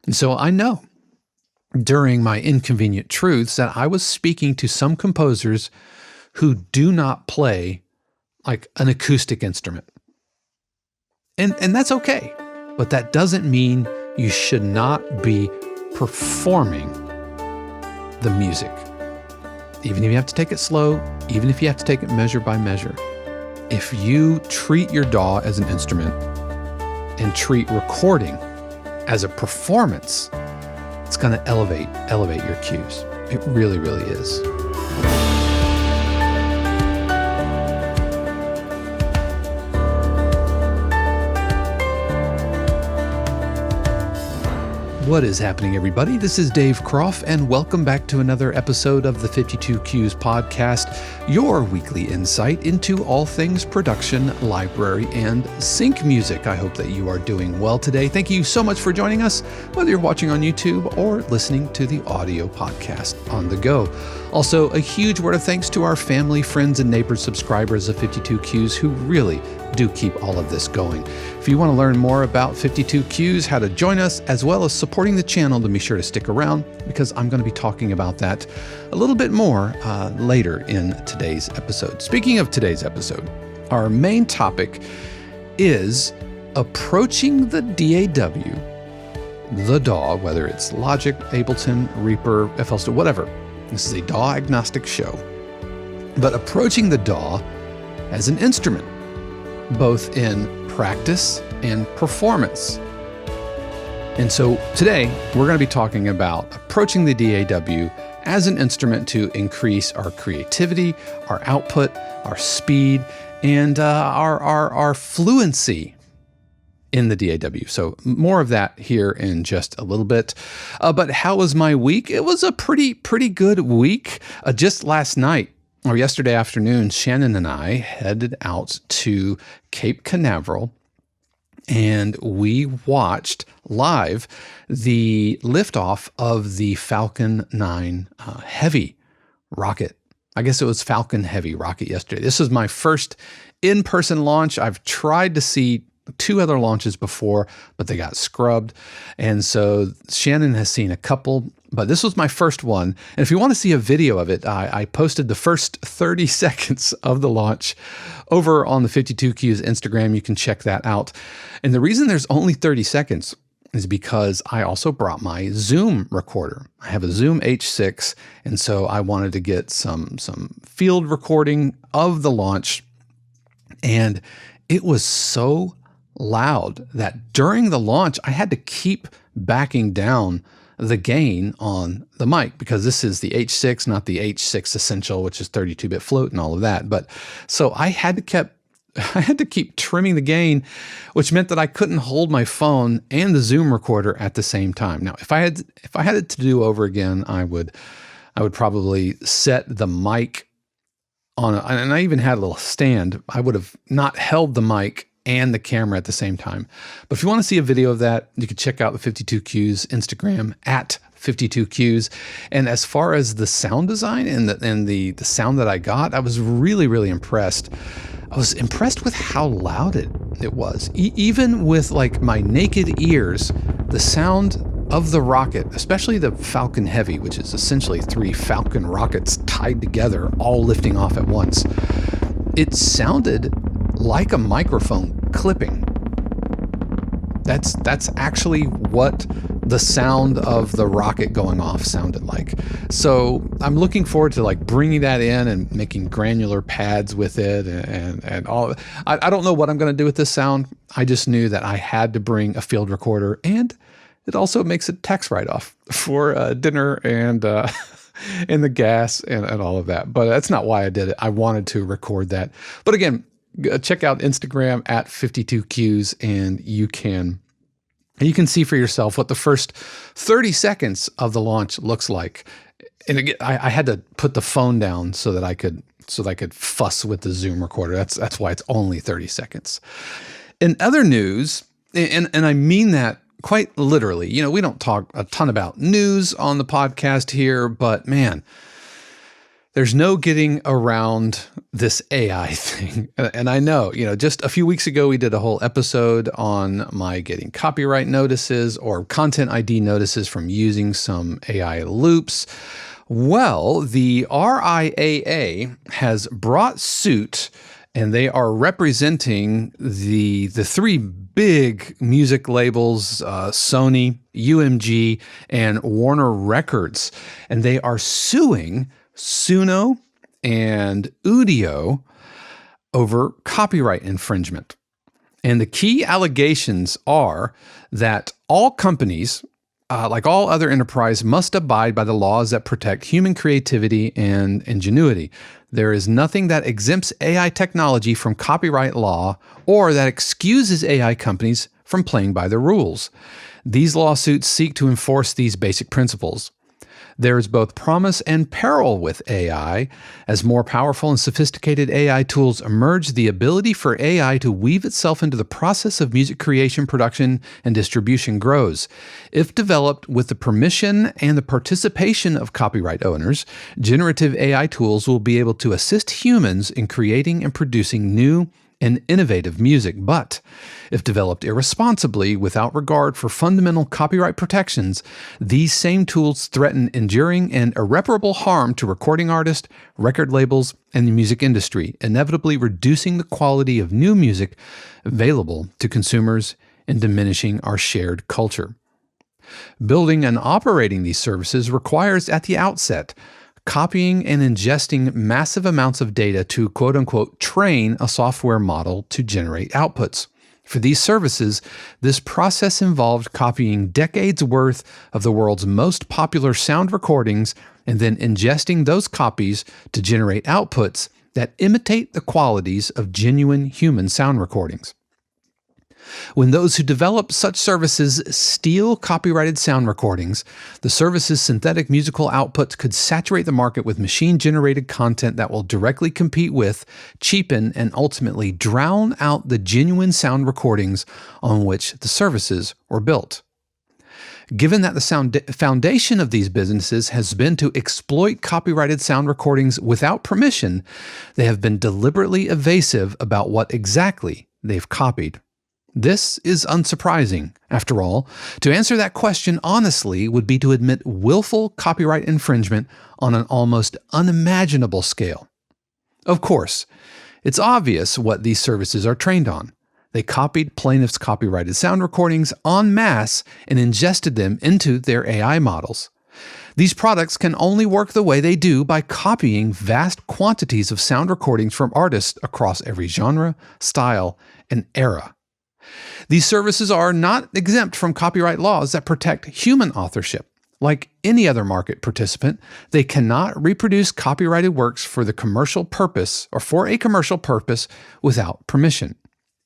And so I know during my Inconvenient Truths that I was speaking to some composers who do not play like an acoustic instrument. And that's okay. But that doesn't mean you should not be performing the music. Even if you have to take it slow, even if you have to take it measure by measure. If you treat your DAW as an instrument and treat recording as a performance, it's going to elevate your cues. It really, really is. What is happening, everybody? This is Dave Croft, and welcome back to another episode of the 52 Cues podcast, your weekly insight into all things production, library, and sync music. I hope that you are doing well today. Thank you so much for joining us, whether you're watching on YouTube or listening to the audio podcast on the go. Also, a huge word of thanks to our family, friends, and neighbors, subscribers of 52 Cues who really do keep all of this going. If you want to learn more about 52 Cues, how to join us, as well as supporting the channel, then be sure to stick around because I'm going to be talking about that a little bit more later in today's episode. Speaking of today's episode, our main topic is approaching the DAW, the DAW, whether it's Logic, Ableton, Reaper, FL Studio, whatever. This is a DAW agnostic show, but approaching the DAW as an instrument, both in practice and performance. And so today we're going to be talking about approaching the DAW as an instrument to increase our creativity, our output, our speed, and our fluency in the DAW. So more of that here in just a little bit. But how was my week? It was a pretty good week. Just last night, or yesterday afternoon, Shannon and I headed out to Cape Canaveral, and we watched live the liftoff of the Falcon 9 Heavy rocket. I guess it was Falcon Heavy rocket yesterday. This was my first in-person launch. I've tried to see two other launches before, but they got scrubbed. And so Shannon has seen a couple, but this was my first one. And if you want to see a video of it, I posted the first 30 seconds of the launch over on the 52 Cues Instagram. You can check that out. And the reason there's only 30 seconds is because I also brought my Zoom recorder. I have a Zoom H6, and so I wanted to get some field recording of the launch. And it was so loud that during the launch, I had to keep backing down the gain on the mic because this is the H6, not the H6 Essential, which is 32-bit float and all of that. But so I had to keep trimming the gain, which meant that I couldn't hold my phone and the Zoom recorder at the same time. Now, if I had it to do over again, I would probably set the mic on, and I even had a little stand. I would have not held the mic and the camera at the same time. But if you want to see a video of that, you can check out the 52 Cues Instagram at 52 Cues. And as far as the sound design and the sound that I got, I was really, really impressed. I was impressed with how loud it was. Even with like my naked ears, the sound of the rocket, especially the Falcon Heavy, which is essentially 3 Falcon rockets tied together, all lifting off at once, it sounded like a microphone clipping. That's actually what the sound of the rocket going off sounded like. So I'm looking forward to like bringing that in and making granular pads with it and all. I don't know what I'm going to do with this sound. I just knew that I had to bring a field recorder, and it also makes a tax write-off for dinner and and the gas and all of that. But that's not why I did it. I wanted to record that. But again, check out Instagram at 52 Cues, and you can see for yourself what the first 30 seconds of the launch looks like. And again, I had to put the phone down so that I could fuss with the Zoom recorder. That's why it's only 30 seconds. In other news, and I mean that quite literally, we don't talk a ton about news on the podcast here, but man, There's no getting around this AI thing. And I know, just a few weeks ago, we did a whole episode on my getting copyright notices or content ID notices from using some AI loops. Well, the RIAA has brought suit, and they are representing the three big music labels, Sony, UMG, and Warner Records. And they are suing Suno and Udio over copyright infringement. And the key allegations are that all companies, like all other enterprise, must abide by the laws that protect human creativity and ingenuity. There is nothing that exempts AI technology from copyright law or that excuses AI companies from playing by the rules. These lawsuits seek to enforce these basic principles. There is both promise and peril with AI. As more powerful and sophisticated AI tools emerge, the ability for AI to weave itself into the process of music creation, production, and distribution grows. If developed with the permission and the participation of copyright owners, generative AI tools will be able to assist humans in creating and producing new and innovative music. But if developed irresponsibly without regard for fundamental copyright protections, these same tools threaten enduring and irreparable harm to recording artists, record labels, and the music industry, inevitably reducing the quality of new music available to consumers and diminishing our shared culture. Building and operating these services requires at the outset copying and ingesting massive amounts of data to quote-unquote train a software model to generate outputs. For these services, this process involved copying decades worth of the world's most popular sound recordings and then ingesting those copies to generate outputs that imitate the qualities of genuine human sound recordings. When those who develop such services steal copyrighted sound recordings, the service's synthetic musical outputs could saturate the market with machine-generated content that will directly compete with, cheapen, and ultimately drown out the genuine sound recordings on which the services were built. Given that the foundation of these businesses has been to exploit copyrighted sound recordings without permission, they have been deliberately evasive about what exactly they've copied. This is unsurprising. After all, to answer that question honestly would be to admit willful copyright infringement on an almost unimaginable scale. Of course, it's obvious what these services are trained on. They copied plaintiffs' copyrighted sound recordings en masse and ingested them into their AI models. These products can only work the way they do by copying vast quantities of sound recordings from artists across every genre, style, and era. These services are not exempt from copyright laws that protect human authorship. Like any other market participant, they cannot reproduce copyrighted works for a commercial purpose without permission.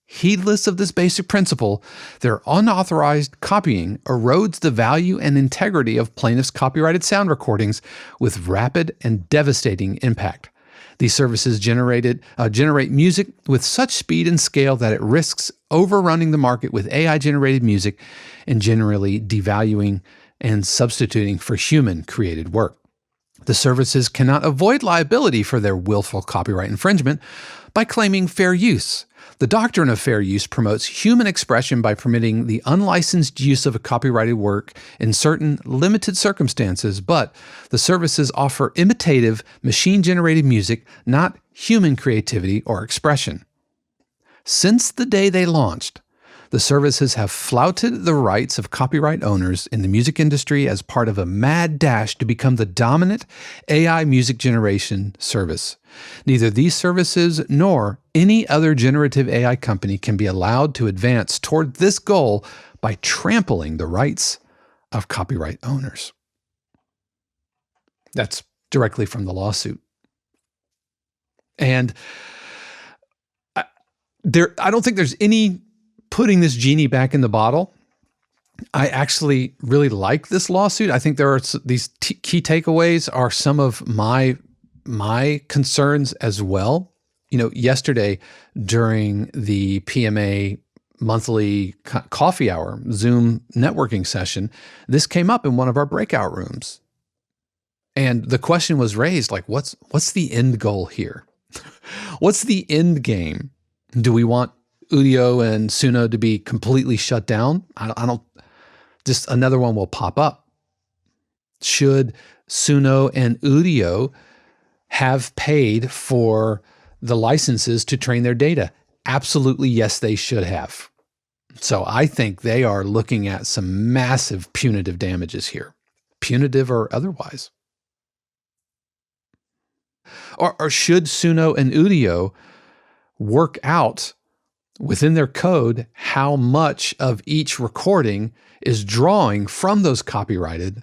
Heedless of this basic principle, their unauthorized copying erodes the value and integrity of plaintiffs' copyrighted sound recordings with rapid and devastating impact. These services generate music with such speed and scale that it risks overrunning the market with AI-generated music and generally devaluing and substituting for human-created work. The services cannot avoid liability for their willful copyright infringement by claiming fair use. The doctrine of fair use promotes human expression by permitting the unlicensed use of a copyrighted work in certain limited circumstances, but the services offer imitative, machine-generated music, not human creativity or expression. Since the day they launched, the services have flouted the rights of copyright owners in the music industry as part of a mad dash to become the dominant AI music generation service. Neither these services nor any other generative AI company can be allowed to advance toward this goal by trampling the rights of copyright owners. That's directly from the lawsuit. And I don't think there's any putting this genie back in the bottle. I actually really like this lawsuit. I think there are these key takeaways are some of my concerns as well. Yesterday during the PMA monthly coffee hour Zoom networking session, this came up in one of our breakout rooms. And the question was raised, like, what's the end goal here? What's the end game? Do we want Udio and Suno to be completely shut down? I don't, just another one will pop up. Should Suno and Udio have paid for the licenses to train their data? Absolutely, yes, they should have. So I think they are looking at some massive punitive damages here, punitive or otherwise. Or should Suno and Udio work out within their code how much of each recording is drawing from those copyrighted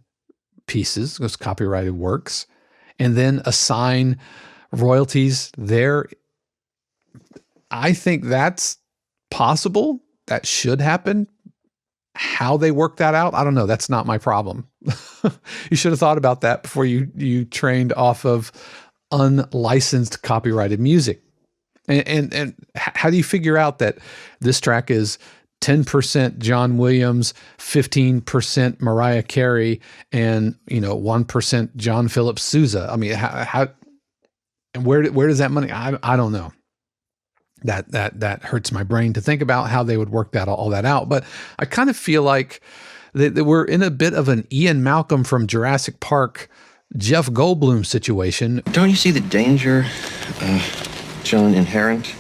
pieces, those copyrighted works, and then assign royalties there? I think that's possible. That should happen. How they work that out, I don't know. That's not my problem. You should have thought about that before you trained off of unlicensed copyrighted music. And how do you figure out that this track is 10% John Williams, 15% Mariah Carey, and 1% John Philip Sousa? I mean, how and where does that money? I don't know. That hurts my brain to think about how they would work all that out. But I kind of feel like that we're in a bit of an Ian Malcolm from Jurassic Park, Jeff Goldblum situation. Don't you see the danger, John, inherent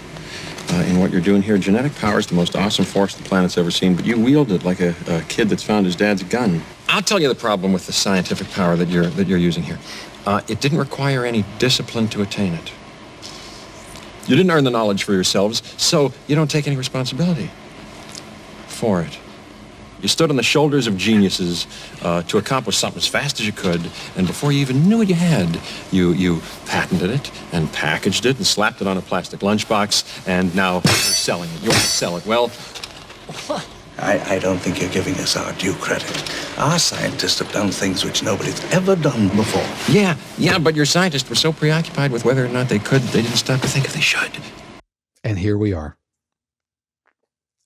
in what you're doing here? Genetic power is the most awesome force the planet's ever seen, but you wield it like a kid that's found his dad's gun. I'll tell you the problem with the scientific power that you're using here. It didn't require any discipline to attain it. You didn't earn the knowledge for yourselves, so you don't take any responsibility for it. You stood on the shoulders of geniuses to accomplish something as fast as you could, and before you even knew what you had, you patented it and packaged it and slapped it on a plastic lunchbox, and now you're selling it. You want to sell it. Well, I don't think you're giving us our due credit. Our scientists have done things which nobody's ever done before. Yeah, but your scientists were so preoccupied with whether or not they could, they didn't stop to think if they should. And here we are.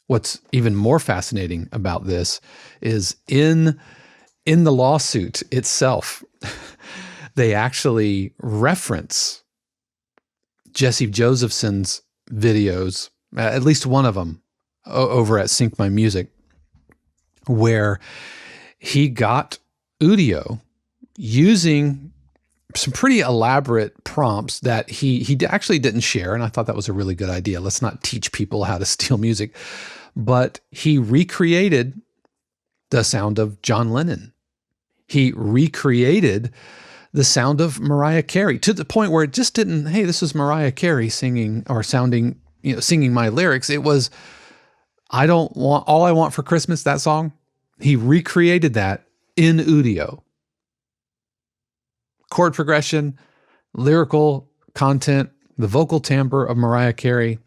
What's even more fascinating about this is in the lawsuit itself, they actually reference Jesse Josephson's videos, at least one of them, over at Sync My Music, where he got Udio using some pretty elaborate prompts that he actually didn't share, and I thought that was a really good idea. Let's not teach people how to steal music. But he recreated the sound of John Lennon. He recreated the sound of Mariah Carey to the point where it just didn't, hey, this is Mariah Carey singing or sounding, singing my lyrics. It was, all I want for Christmas, that song. He recreated that in Udio. Chord progression, lyrical content, the vocal timbre of Mariah Carey.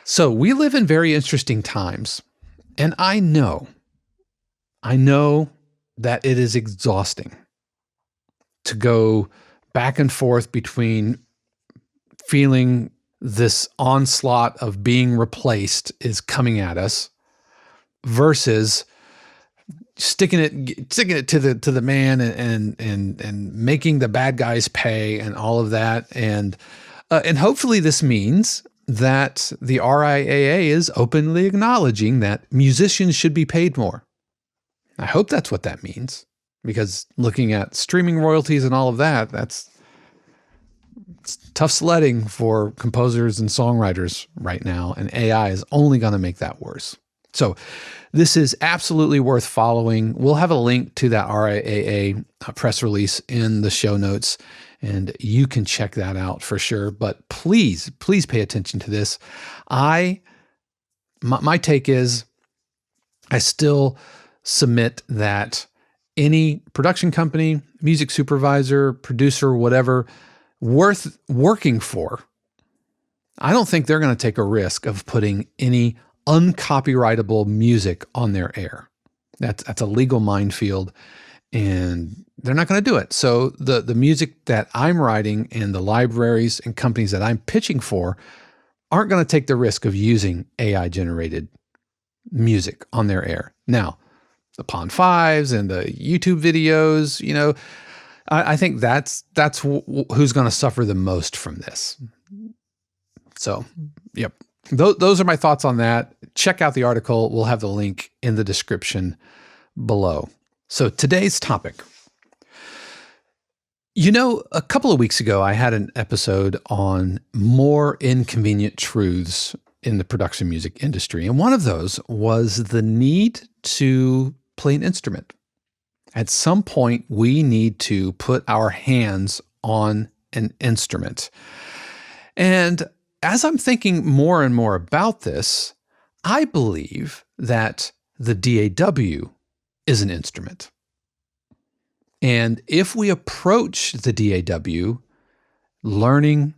So we live in very interesting times, and I know that it is exhausting to go back and forth between feeling this onslaught of being replaced is coming at us versus sticking it to the man and making the bad guys pay and all of that, and hopefully this means that the RIAA is openly acknowledging that musicians should be paid more. I hope that's what that means, because looking at streaming royalties and all of that, it's tough sledding for composers and songwriters right now, and AI is only going to make that worse. So this is absolutely worth following. We'll have a link to that RIAA press release in the show notes, and you can check that out for sure. But please pay attention to this. My take is I still submit that any production company, music supervisor, producer, whatever, worth working for, I don't think they're going to take a risk of putting any uncopyrightable music on their air. That's a legal minefield, and they're not going to do it. So the music that I'm writing and the libraries and companies that I'm pitching for aren't going to take the risk of using AI generated music on their air. Now, the Pond 5s and the YouTube videos, I think that's who's going to suffer the most from this. So, yep. Those are my thoughts on that. Check out the article. We'll have the link in the description below. So today's topic. You know, a couple of weeks ago, I had an episode on more inconvenient truths in the production music industry. And one of those was the need to play an instrument. At some point, we need to put our hands on an instrument. And as I'm thinking more and more about this, I believe that the DAW is an instrument. And if we approach the DAW learning,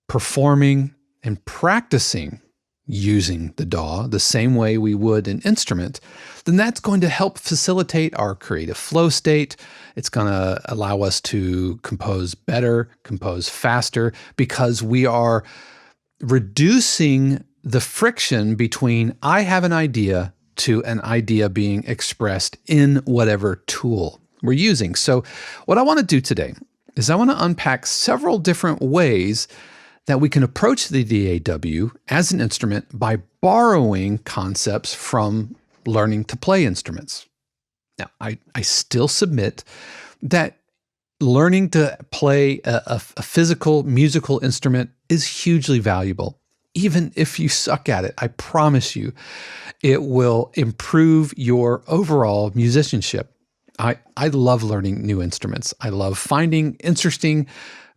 performing, and practicing using the DAW the same way we would an instrument, then that's going to help facilitate our creative flow state. It's going to allow us to compose better, compose faster, because we are reducing the friction between I have an idea to an idea being expressed in whatever tool we're using. So what I want to do today is I want to unpack several different ways that we can approach the DAW as an instrument by borrowing concepts from learning to play instruments. Now, I still submit that learning to play a physical musical instrument is hugely valuable. Even if you suck at it, I promise you, it will improve your overall musicianship. I love learning new instruments. I love finding interesting,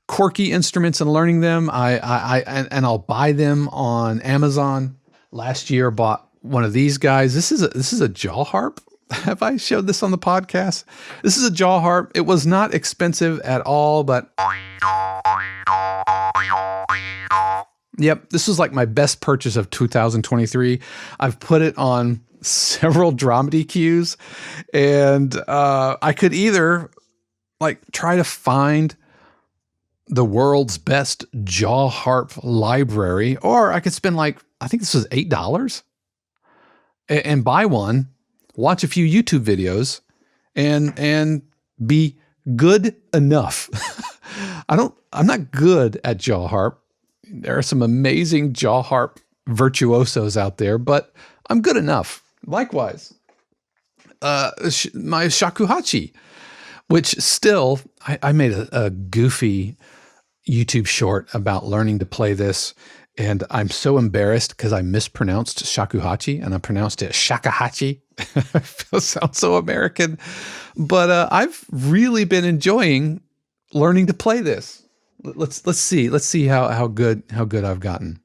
quirky instruments and learning them. And I'll buy them on Amazon. Last year, bought one of these guys. This is a jaw harp. Have I showed this on the podcast? This is a jaw harp. It was not expensive at all, but yep, this was like my best purchase of 2023. I've put it on several dramedy cues, and I could either like try to find the world's best jaw harp library, or I could spend like, I think this was $8 and buy one, watch a few YouTube videos, and be good enough. I'm not good at jaw harp. There are some amazing jaw harp virtuosos out there, but I'm good enough. Likewise, my shakuhachi, which still, I made a goofy YouTube short about learning to play this, and I'm so embarrassed because I mispronounced shakuhachi and I pronounced it shakahachi. It sounds so American, but I've really been enjoying learning to play this. Let's see how good I've gotten.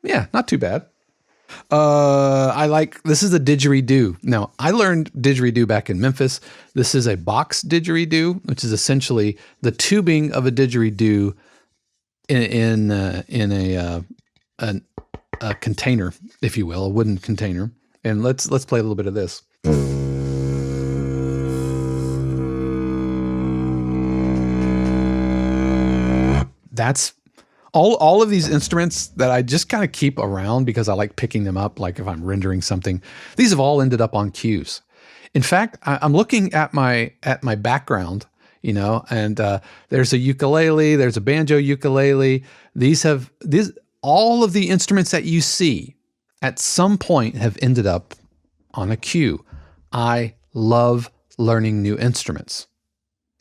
Yeah, not too bad. This is a didgeridoo. Now, I learned didgeridoo back in Memphis. This is a box didgeridoo, which is essentially the tubing of a didgeridoo in a container, if you will, a wooden container. And let's play a little bit of this. That's all of these instruments that I just kind of keep around because I like picking them up, like if I'm rendering something. These have all ended up on cues. In fact, I'm looking at my background, and there's a ukulele, there's a banjo ukulele. All of the instruments that you see at some point have ended up on a cue. I love learning new instruments.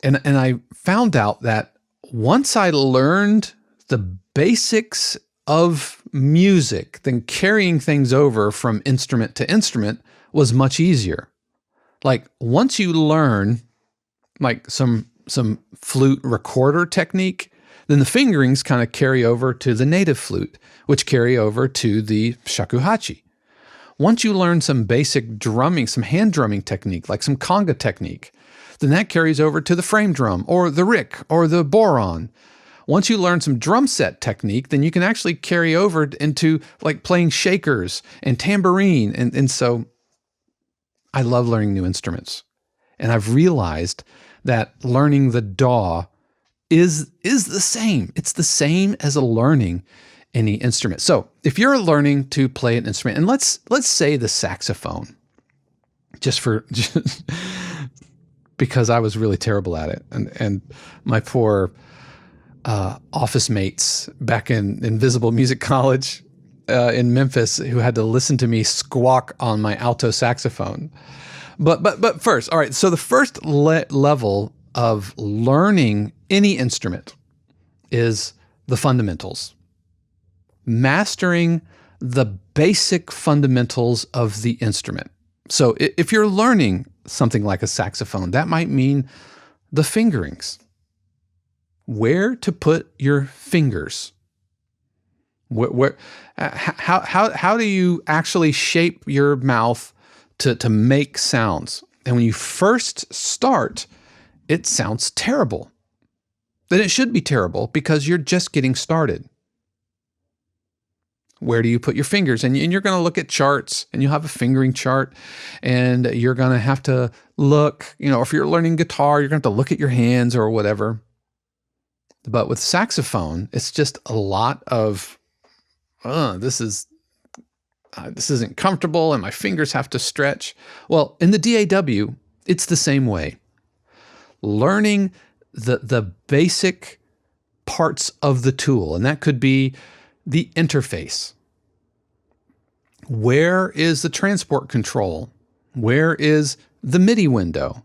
And I found out that once I learned the basics of music, then carrying things over from instrument to instrument was much easier. Like once you learn like some flute recorder technique, then the fingerings kind of carry over to the native flute, which carry over to the shakuhachi. Once you learn some basic drumming, some hand drumming technique, like some conga technique, then that carries over to the frame drum or the rick or the boron. Once you learn some drum set technique, then you can actually carry over into like playing shakers and tambourine. And so I love learning new instruments. And I've realized that learning the DAW is the same. It's the same as learning any instrument. So if you're learning to play an instrument, and let's say the saxophone, just because I was really terrible at it. And my poor office mates back in Visible Music College in Memphis, who had to listen to me squawk on my alto saxophone. But first, all right, so the first level of learning any instrument is the fundamentals. Mastering the basic fundamentals of the instrument. So if you're learning something like a saxophone, that might mean the fingerings. Where to put your fingers. How do you actually shape your mouth to make sounds? And when you first start, it sounds terrible. Then it should be terrible because you're just getting started. Where do you put your fingers? And you're going to look at charts, and you'll have a fingering chart, and you're going to have to look, if you're learning guitar, you're going to have to look at your hands or whatever. But with saxophone, it's just a lot of, this isn't comfortable, and my fingers have to stretch. Well, in the DAW, it's the same way. Learning the basic parts of the tool, and that could be the interface. Where is the transport control? Where is the MIDI window?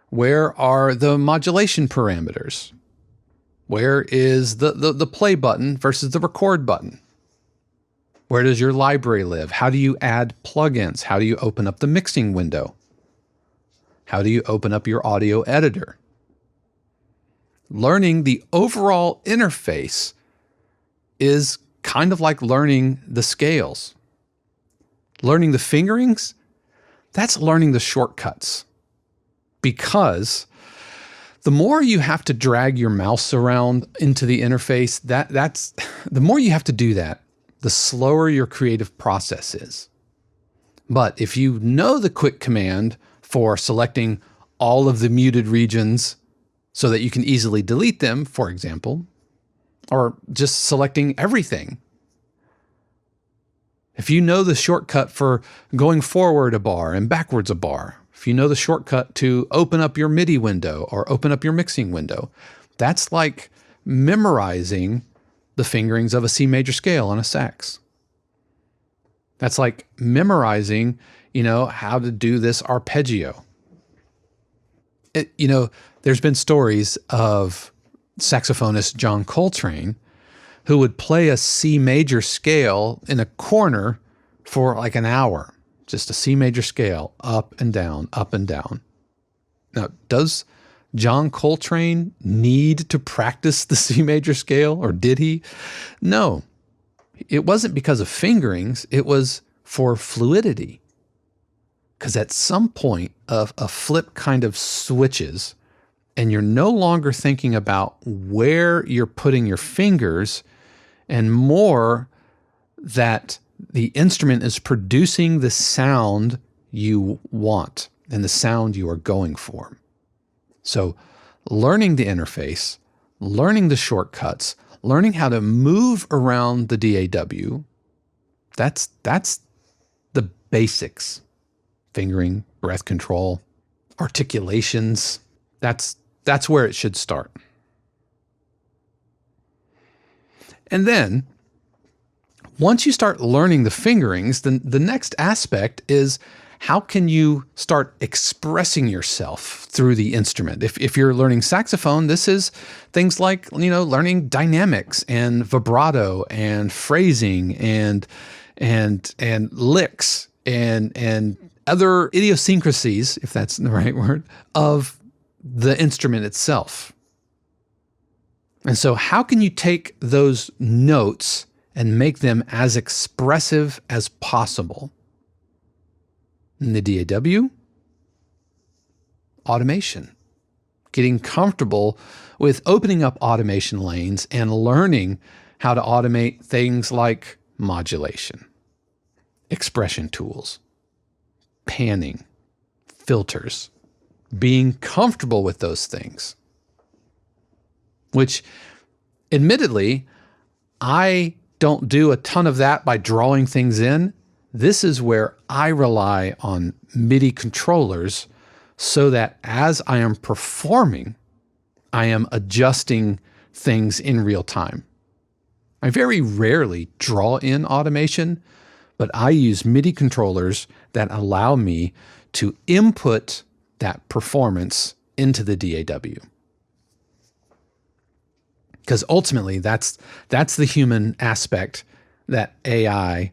Where are the modulation parameters? Where is the play button versus the record button? Where does your library live? How do you add plugins? How do you open up the mixing window? How do you open up your audio editor? Learning the overall interface is kind of like learning the scales. Learning the fingerings, that's learning the shortcuts. Because the more you have to drag your mouse around into the interface, that's the more you have to do that, the slower your creative process is. But if you know the quick command for selecting all of the muted regions so that you can easily delete them, for example, or just selecting everything. If you know the shortcut for going forward a bar and backwards a bar, if you know the shortcut to open up your MIDI window or open up your mixing window, that's like memorizing the fingerings of a C major scale on a sax. That's like memorizing, how to do this arpeggio. There's been stories of saxophonist John Coltrane, who would play a C major scale in a corner for like an hour, just a C major scale, up and down, up and down. Now, does John Coltrane need to practice the C major scale, or did he? No, it wasn't because of fingerings, it was for fluidity. Because at some point, a flip kind of switches, and you're no longer thinking about where you're putting your fingers, and more that the instrument is producing the sound you want and the sound you are going for. So learning the interface, learning the shortcuts, learning how to move around the DAW, that's the basics. Fingering, breath control, articulations. That's where it should start. And then, once you start learning the fingerings, then the next aspect is how can you start expressing yourself through the instrument? If you're learning saxophone, this is things like, learning dynamics and vibrato and phrasing and licks and other idiosyncrasies, if that's the right word, of the instrument itself. And so how can you take those notes and make them as expressive as possible? In the DAW, automation. Getting comfortable with opening up automation lanes and learning how to automate things like modulation, expression tools, panning, filters, being comfortable with those things. Which, admittedly, I don't do a ton of that by drawing things in, This is where I rely on MIDI controllers so that as I am performing, I am adjusting things in real time. I very rarely draw in automation, but I use MIDI controllers that allow me to input that performance into the DAW. Because ultimately, that's the human aspect that AI,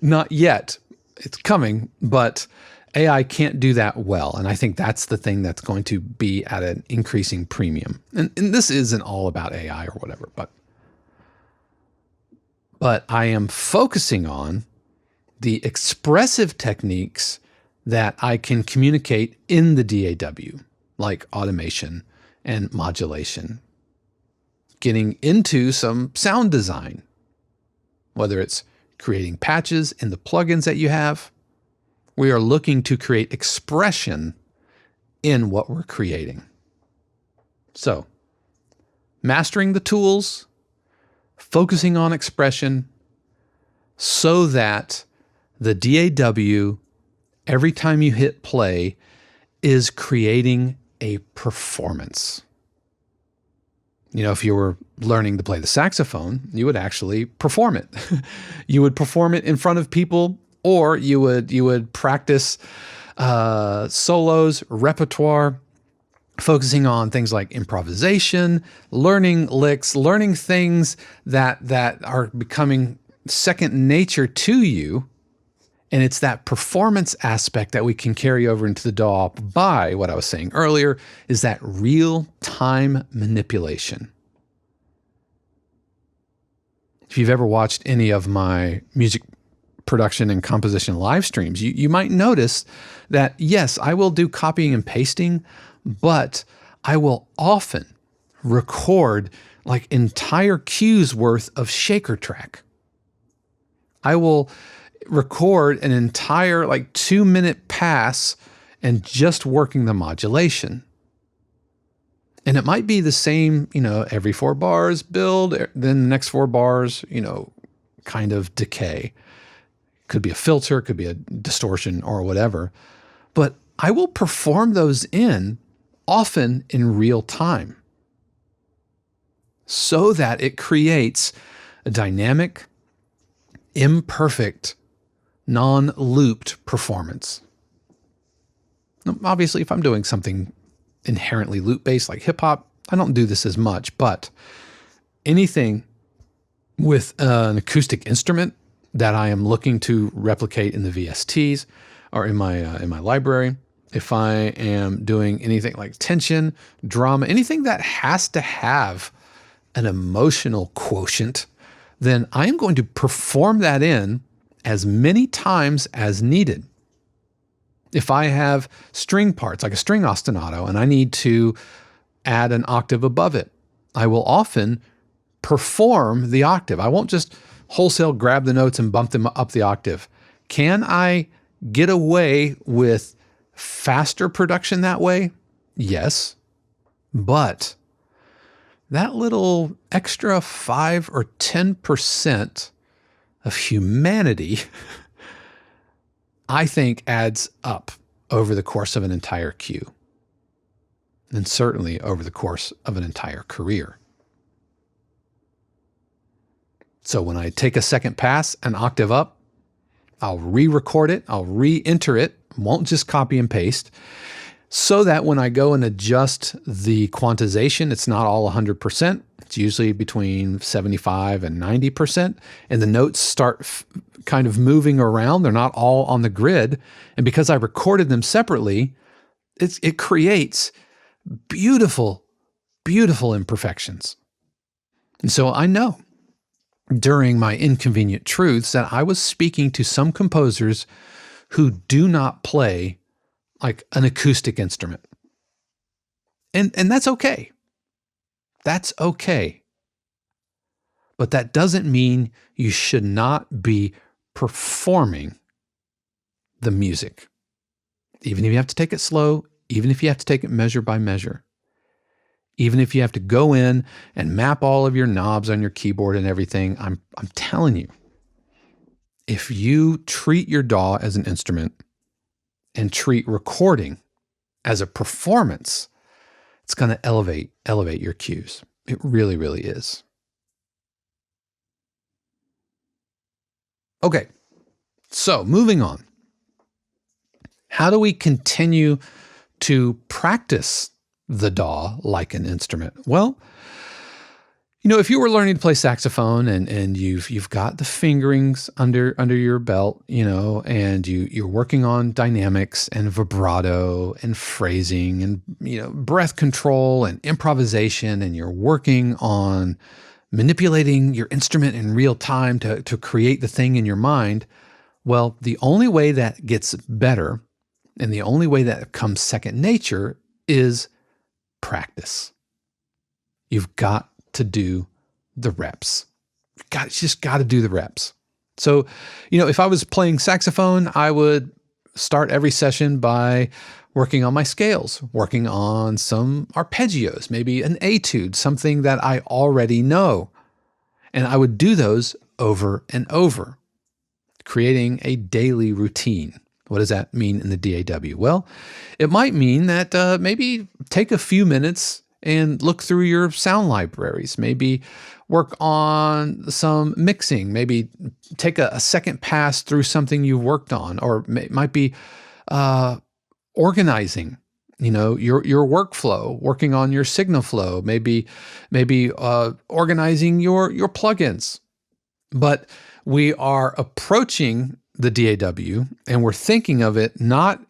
not yet, it's coming, but AI can't do that well. And I think that's the thing that's going to be at an increasing premium. And this isn't all about AI or whatever, but I am focusing on the expressive techniques that I can communicate in the DAW, like automation and modulation. Getting into some sound design, whether it's creating patches in the plugins that you have. We are looking to create expression in what we're creating. So, mastering the tools, focusing on expression so that the DAW, every time you hit play, is creating a performance. You know, if you were learning to play the saxophone, you would actually perform it. You would perform it in front of people, or you would practice solos, repertoire, focusing on things like improvisation, learning licks, learning things that are becoming second nature to you. And it's that performance aspect that we can carry over into the DAW by, what I was saying earlier, is that real-time manipulation. If you've ever watched any of my music production and composition live streams, you might notice that, yes, I will do copying and pasting, but I will often record like entire cues worth of shaker track. I will record an entire 2-minute pass and just working the modulation. And it might be the same, every 4 bars build, then the next 4 bars, kind of decay. Could be a filter, could be a distortion or whatever. But I will perform those often in real time so that it creates a dynamic, imperfect, non-looped performance. Now, obviously, if I'm doing something inherently loop-based like hip-hop, I don't do this as much, but anything with an acoustic instrument that I am looking to replicate in the VSTs or in my library, if I am doing anything like tension, drama, anything that has to have an emotional quotient, then I am going to perform that as many times as needed. If I have string parts, like a string ostinato, and I need to add an octave above it, I will often perform the octave. I won't just wholesale grab the notes and bump them up the octave. Can I get away with faster production that way? Yes. But that little extra 5 or 10% of humanity, I think, adds up over the course of an entire cue, and certainly over the course of an entire career. So when I take a second pass, an octave up, I'll re-record it, I'll re-enter it, won't just copy and paste, so that when I go and adjust the quantization, it's not all 100%. It's usually between 75 and 90%, and the notes start kind of moving around. They're not all on the grid. And because I recorded them separately, it creates beautiful, beautiful imperfections. And so I know during my Inconvenient Truths that I was speaking to some composers who do not play like an acoustic instrument. And that's okay. That's okay. But that doesn't mean you should not be performing the music. Even if you have to take it slow, even if you have to take it measure by measure, even if you have to go in and map all of your knobs on your keyboard and everything, I'm telling you, if you treat your DAW as an instrument and treat recording as a performance, it's going to elevate your cues. It really, really is. Okay, so moving on. How do we continue to practice the DAW like an instrument? Well, if you were learning to play saxophone and you've got the fingerings under your belt, and you're working on dynamics and vibrato and phrasing and breath control and improvisation, and you're working on manipulating your instrument in real time to create the thing in your mind. Well, the only way that gets better and the only way that comes second nature is practice. You've got to do the reps. You just got to do the reps. So, if I was playing saxophone, I would start every session by working on my scales, working on some arpeggios, maybe an etude, something that I already know. And I would do those over and over, creating a daily routine. What does that mean in the DAW? Well, it might mean that maybe take a few minutes and look through your sound libraries, maybe work on some mixing, maybe take a second pass through something you've worked on, or it might be organizing, your workflow, working on your signal flow, maybe organizing your plugins. But we are approaching the DAW and we're thinking of it not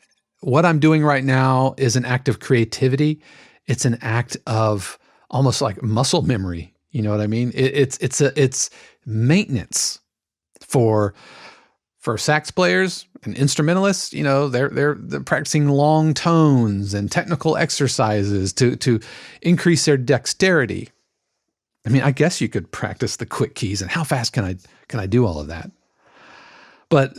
what I'm doing right now is an act of creativity. It's an act of almost like muscle memory. You know what I mean? It's maintenance for sax players and instrumentalists. They're practicing long tones and technical exercises to increase their dexterity. I mean, I guess you could practice the quick keys, and how fast can I do all of that? But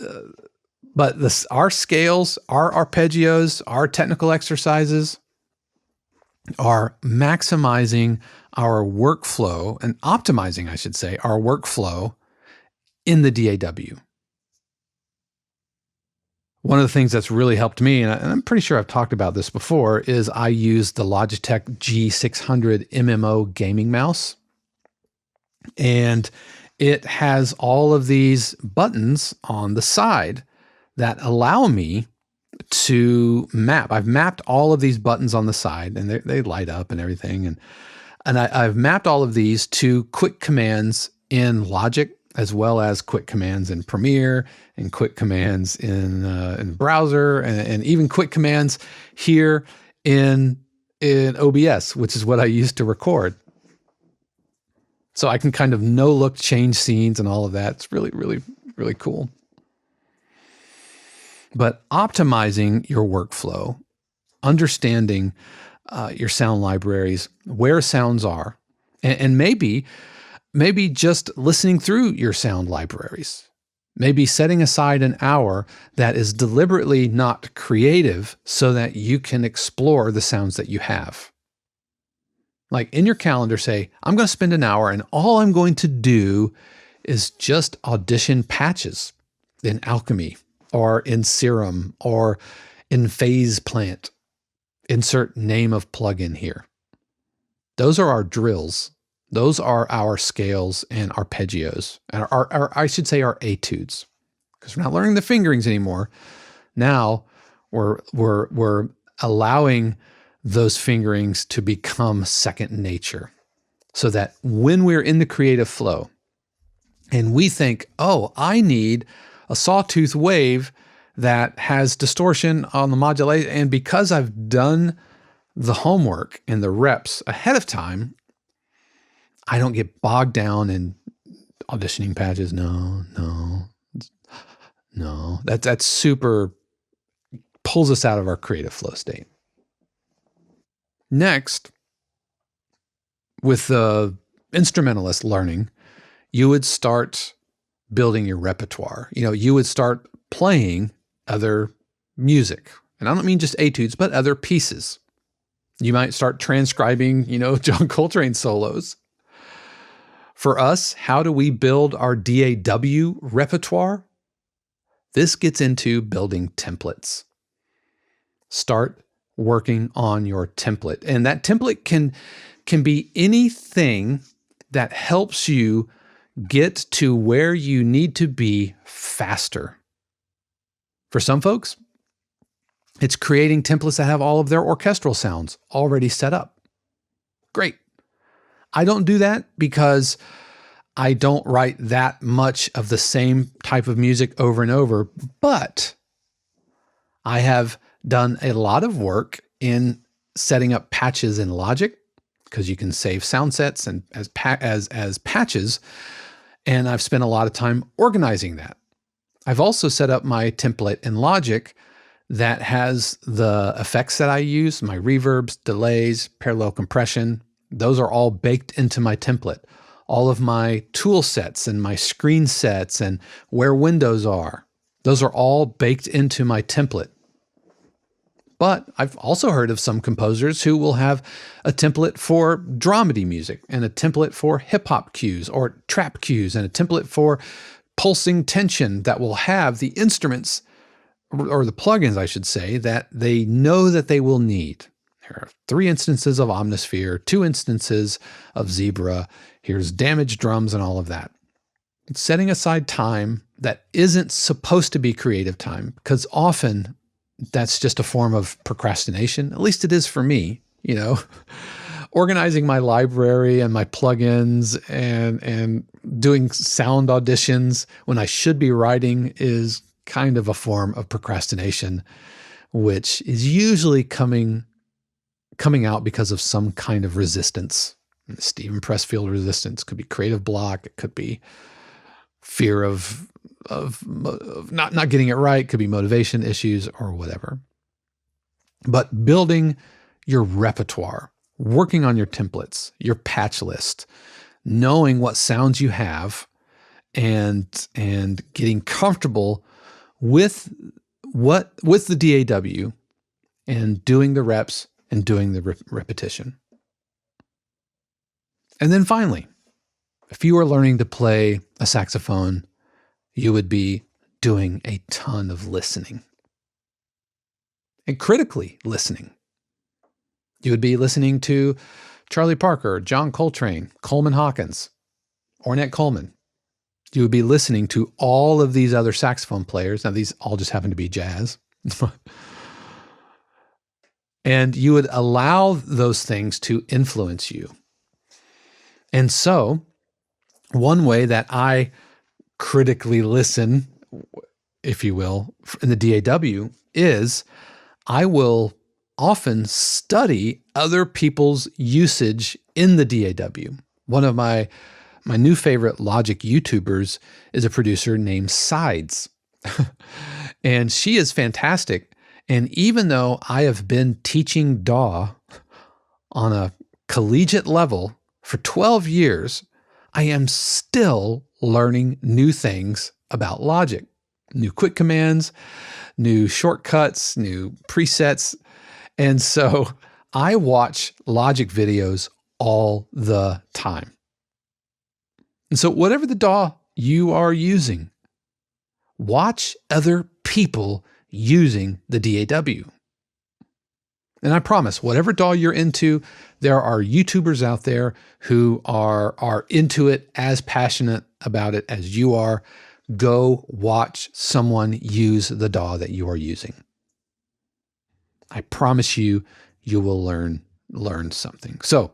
our scales, our arpeggios, our technical exercises are maximizing our workflow and optimizing, I should say, our workflow in the DAW. One of the things that's really helped me, and I'm pretty sure I've talked about this before, is I use the Logitech G600 MMO gaming mouse. And it has all of these buttons on the side that allow me to map. I've mapped all of these buttons on the side, and they light up and everything. And I've mapped all of these to quick commands in Logic, as well as quick commands in Premiere and quick commands in browser, and even quick commands here in OBS, which is what I use to record. So I can kind of no-look change scenes and all of that. It's really, really, really cool. But optimizing your workflow, understanding your sound libraries, where sounds are, and maybe just listening through your sound libraries. Maybe setting aside an hour that is deliberately not creative so that you can explore the sounds that you have. Like in your calendar, say, I'm going to spend an hour and all I'm going to do is just audition patches in Alchemy or in Serum or in Phase Plant. Insert name of plugin here. Those are our drills. Those are our scales and arpeggios, and I should say our etudes, because we're not learning the fingerings anymore. Now we're allowing those fingerings to become second nature, so that when we're in the creative flow and we think, oh, I need a sawtooth wave that has distortion on the modulation, and because I've done the homework and the reps ahead of time, I don't get bogged down in auditioning patches. No. That's super pulls us out of our creative flow state. Next, with the instrumentalist learning, you would start building your repertoire. You would start playing other music. And I don't mean just etudes, but other pieces. You might start transcribing, John Coltrane solos. For us, how do we build our DAW repertoire? This gets into building templates. Start working on your template. And that template can be anything that helps you get to where you need to be faster. For some folks, it's creating templates that have all of their orchestral sounds already set up. Great. I don't do that because I don't write that much of the same type of music over and over, but I have done a lot of work in setting up patches in Logic, because you can save sound sets and as patches, and I've spent a lot of time organizing that. I've also set up my template in Logic that has the effects that I use, my reverbs, delays, parallel compression. Those are all baked into my template. All of my tool sets and my screen sets and where windows are, those are all baked into my template. But I've also heard of some composers who will have a template for dramedy music and a template for hip-hop cues or trap cues and a template for pulsing tension that will have the instruments, or the plugins, I should say, that they know that they will need. There are 3 instances of Omnisphere, 2 instances of Zebra. Here's damaged drums and all of that. It's setting aside time that isn't supposed to be creative time, because often that's just a form of procrastination. At least it is for me, organizing my library and my plugins and doing sound auditions when I should be writing is kind of a form of procrastination, which is usually coming out because of some kind of resistance. Stephen Pressfield resistance could be creative block. It could be fear of not getting it right. It could be motivation issues or whatever. But building your repertoire, working on your templates, your patch list, knowing what sounds you have, and getting comfortable with the DAW and doing the reps and doing the repetition. And then finally, if you are learning to play a saxophone, you would be doing a ton of listening and critically listening. You would be listening to Charlie Parker, John Coltrane, Coleman Hawkins, Ornette Coleman. You would be listening to all of these other saxophone players. Now, these all just happen to be jazz. And you would allow those things to influence you. And so, one way that I critically listen, if you will, in the DAW is I will often study other people's usage in the DAW. One of my new favorite Logic YouTubers is a producer named Sides. And she is fantastic. And even though I have been teaching DAW on a collegiate level for 12 years, I am still learning new things about Logic, new quick commands, new shortcuts, new presets. And so I watch Logic videos all the time. And so whatever the DAW you are using, watch other people using the DAW. And I promise, whatever DAW you're into, there are YouTubers out there who are into it, as passionate about it as you are. Go watch someone use the DAW that you are using. I promise you, you will learn something. So,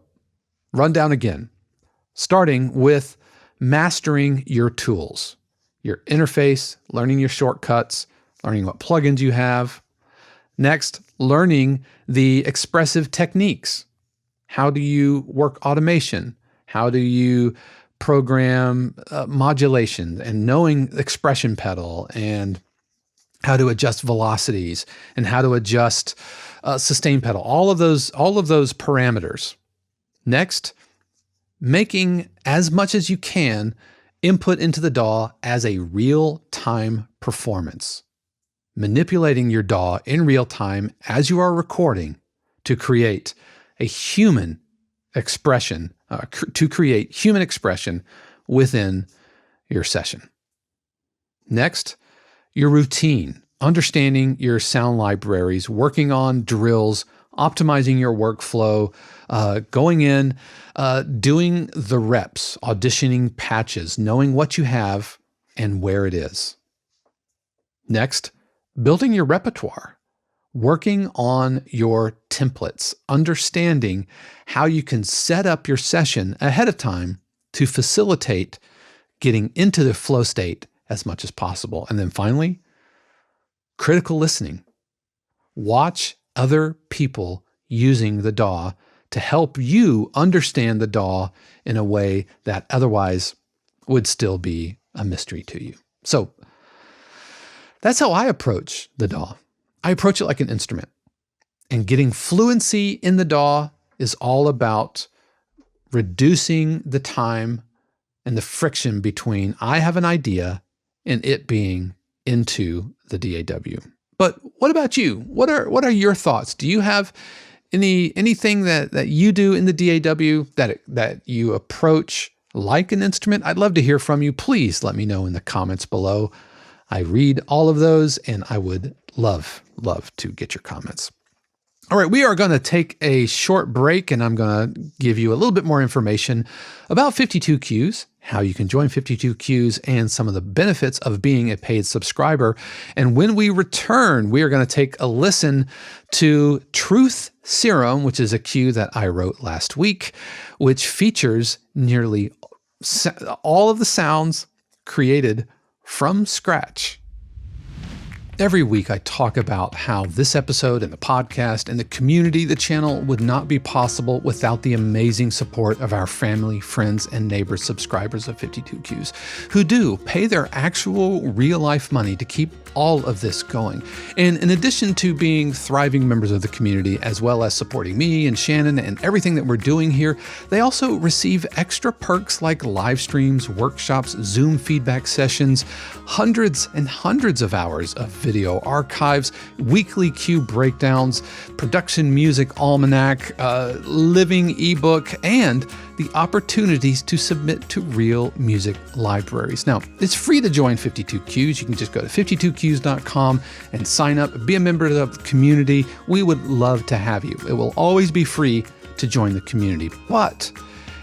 rundown again, starting with mastering your tools, your interface, learning your shortcuts, learning what plugins you have. Next, learning the expressive techniques. How do you work automation? How do you program modulation, and knowing the expression pedal, and how to adjust velocities, and how to adjust sustain pedal, all of those parameters. Next, making as much as you can input into the DAW as a real-time performance. Manipulating your DAW in real time as you are recording to create a human expression, within your session. Next, your routine, understanding your sound libraries, working on drills, optimizing your workflow, going in, doing the reps, auditioning patches, knowing what you have and where it is. Next, building your repertoire, working on your templates, understanding how you can set up your session ahead of time to facilitate getting into the flow state as much as possible. And then finally, critical listening. Watch other people using the DAW to help you understand the DAW in a way that otherwise would still be a mystery to you. So that's how I approach the DAW. I approach it like an instrument. And getting fluency in the DAW is all about reducing the time and the friction between I have an idea and it being into the DAW. But what about you? What are your thoughts? Do you have anything that you do in the DAW that you approach like an instrument? I'd love to hear from you. Please let me know in the comments below. I read all of those and I would love to get your comments. All right, we are going to take a short break and I'm going to give you a little bit more information about 52Qs, how you can join 52Qs, and some of the benefits of being a paid subscriber. And when we return, we are going to take a listen to Truth Serum, which is a cue that I wrote last week, which features nearly all of the sounds created from scratch. Every week I talk about how this episode and the podcast and the community, the channel, would not be possible without the amazing support of our family, friends, and neighbors, subscribers of 52Qs, who do pay their actual real-life money to keep all of this going. And in addition to being thriving members of the community, as well as supporting me and Shannon and everything that we're doing here, they also receive extra perks like live streams, workshops, Zoom feedback sessions, hundreds and hundreds of hours of video archives, weekly cue breakdowns, production music almanac, living ebook, and the opportunities to submit to real music libraries. Now, it's free to join 52Qs. You can just go to 52qs.com and sign up, be a member of the community. We would love to have you. It will always be free to join the community. But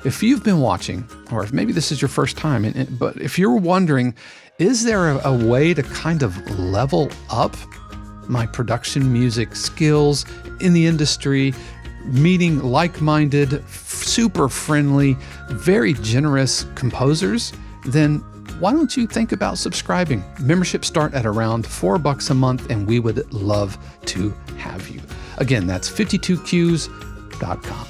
if you've been watching, or if maybe this is your first time, but if you're wondering, is there a way to kind of level up my production music skills in the industry, meeting like-minded, super friendly, very generous composers, then why don't you think about subscribing? Memberships start at around $4 a month, and we would love to have you. Again, that's 52qs.com.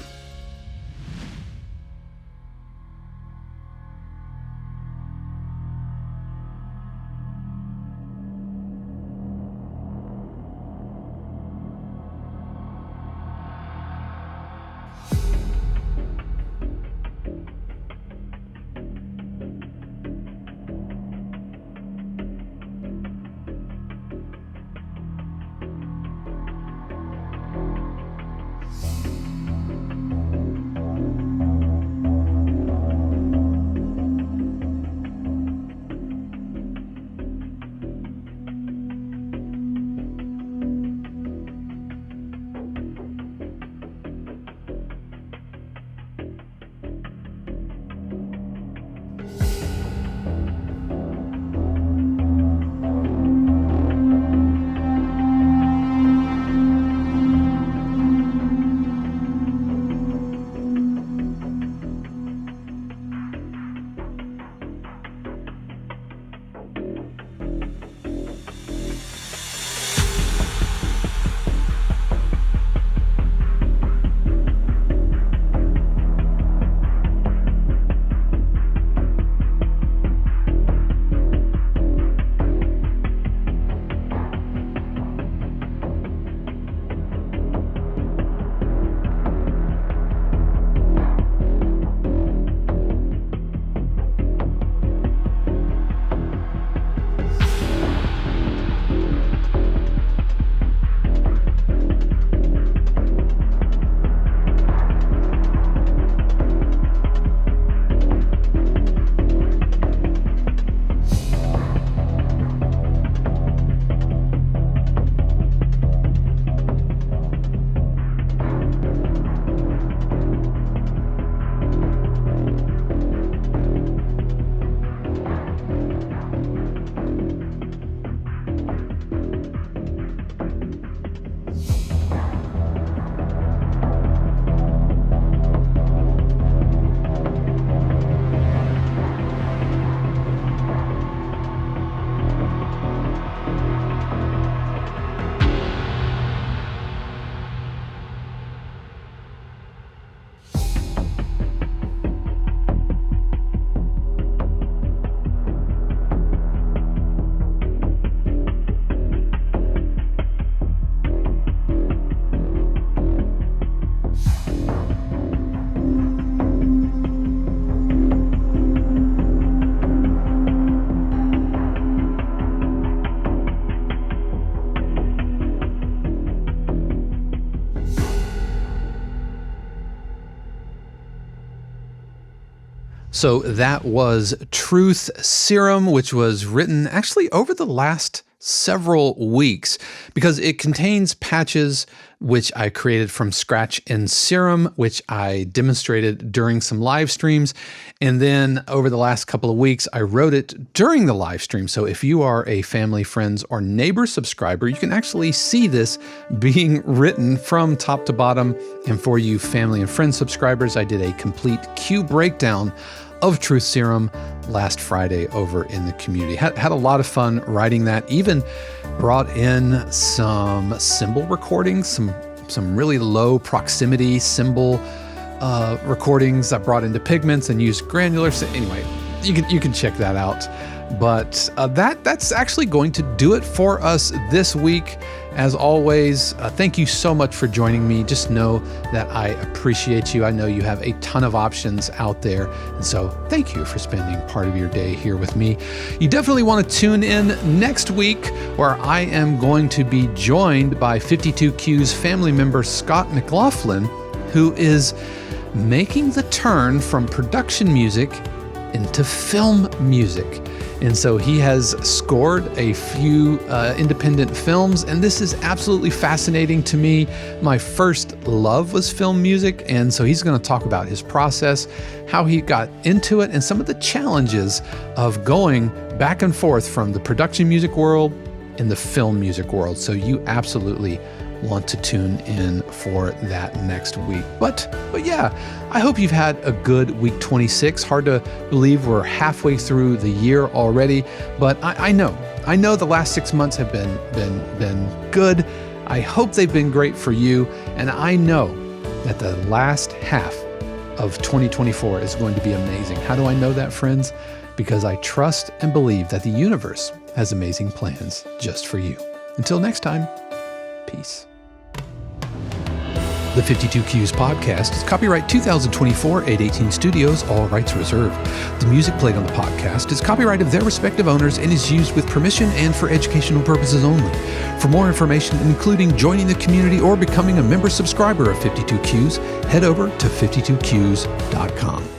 So that was Truth Serum, which was written actually over the last several weeks because it contains patches which I created from scratch in Serum, which I demonstrated during some live streams. And then over the last couple of weeks, I wrote it during the live stream. So if you are a family, friends, or neighbor subscriber, you can actually see this being written from top to bottom. And for you family and friends subscribers, I did a complete cue breakdown of Truth Serum last Friday over in the community. Had a lot of fun writing that. Even brought in some cymbal recordings, some really low proximity cymbal recordings I brought into Pigments and used granular. So anyway, you can check that out. But that's actually going to do it for us this week. As always, thank you so much for joining me. Just know that I appreciate you. I know you have a ton of options out there. And so thank you for spending part of your day here with me. You definitely want to tune in next week where I am going to be joined by 52Q's family member Scott McLaughlin, who is making the turn from production music into film music. And so he has scored a few independent films, and this is absolutely fascinating to me. My first love was film music, and so he's going to talk about his process, how he got into it, and some of the challenges of going back and forth from the production music world and the film music world. So you absolutely want to tune in for that next week. But yeah, I hope you've had a good week 26. Hard to believe we're halfway through the year already, but I know the last 6 months have been good. I hope they've been great for you, and I know that the last half of 2024 is going to be amazing. How do I know that, friends? Because I trust and believe that the universe has amazing plans just for you. Until next time, peace. The 52Qs podcast is copyright 2024 818 Studios, all rights reserved. The music played on the podcast is copyright of their respective owners and is used with permission and for educational purposes only. For more information, including joining the community or becoming a member subscriber of 52Qs, head over to 52qs.com.